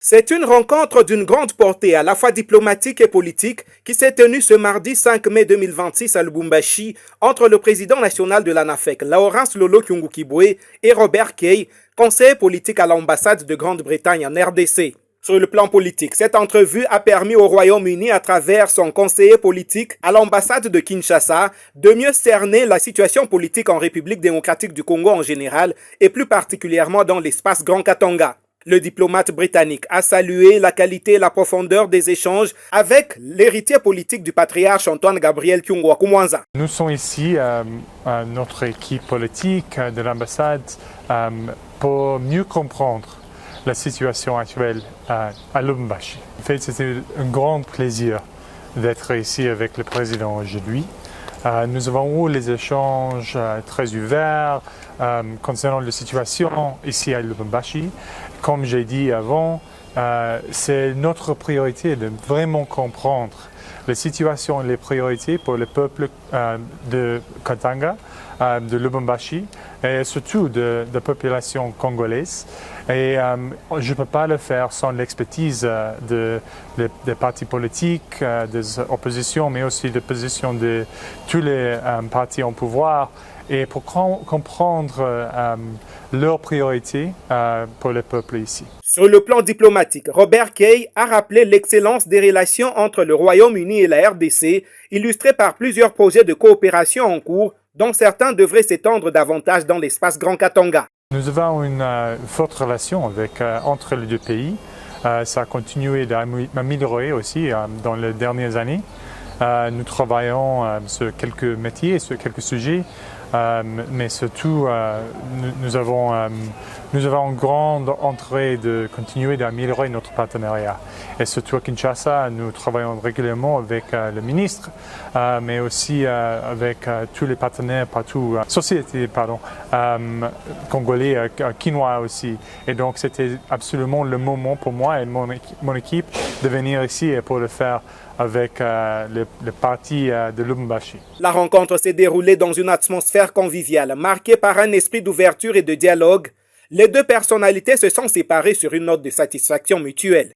C'est une rencontre d'une grande portée à la fois diplomatique et politique qui s'est tenue ce mardi 5 mai 2026 à Lubumbashi entre le président national de l'ANAFEC, Laurence Lolo Kyungukibwe, et Robert Kay, conseiller politique à l'ambassade de Grande-Bretagne en RDC. Sur le plan politique, cette entrevue a permis au Royaume-Uni, à travers son conseiller politique à l'ambassade de Kinshasa, de mieux cerner la situation politique en République démocratique du Congo en général et plus particulièrement dans l'espace Grand Katanga. Le diplomate britannique a salué la qualité et la profondeur des échanges avec l'héritier politique du patriarche Antoine Gabriel Kyungwa-Kumwanza. Nous sommes ici, notre équipe politique de l'ambassade, pour mieux comprendre la situation actuelle à Lubumbashi. En fait, c'était un grand plaisir d'être ici avec le président aujourd'hui. Nous avons eu les échanges très ouverts concernant la situation ici à Lubumbashi. Comme j'ai dit avant, c'est notre priorité de vraiment comprendre la situation et les priorités pour le peuple de Katanga, de Lubumbashi et surtout de la population congolaise. Et je ne peux pas le faire sans l'expertise des partis politiques, des oppositions, mais aussi des positions de tous les partis en pouvoir, et pour comprendre leurs priorités pour le peuple ici. Sur le plan diplomatique, Robert Kay a rappelé l'excellence des relations entre le Royaume-Uni et la RDC, illustrées par plusieurs projets de coopération en cours, dont certains devraient s'étendre davantage dans l'espace Grand Katanga. Nous avons une forte relation entre les deux pays. Ça a continué d'améliorer aussi dans les dernières années. Nous travaillons sur quelques métiers, sur quelques sujets, mais surtout nous avons une grande entrée de continuer d'améliorer notre partenariat. Et surtout à Kinshasa, nous travaillons régulièrement avec le ministre, mais aussi avec tous les partenaires partout, sociétés congolais, quinois aussi. Et donc c'était absolument le moment pour moi et mon équipe de venir ici pour le faire avec le parti de Lubumbashi. La rencontre s'est déroulée dans une atmosphère conviviale, marquée par un esprit d'ouverture et de dialogue. Les deux personnalités se sont séparées sur une note de satisfaction mutuelle.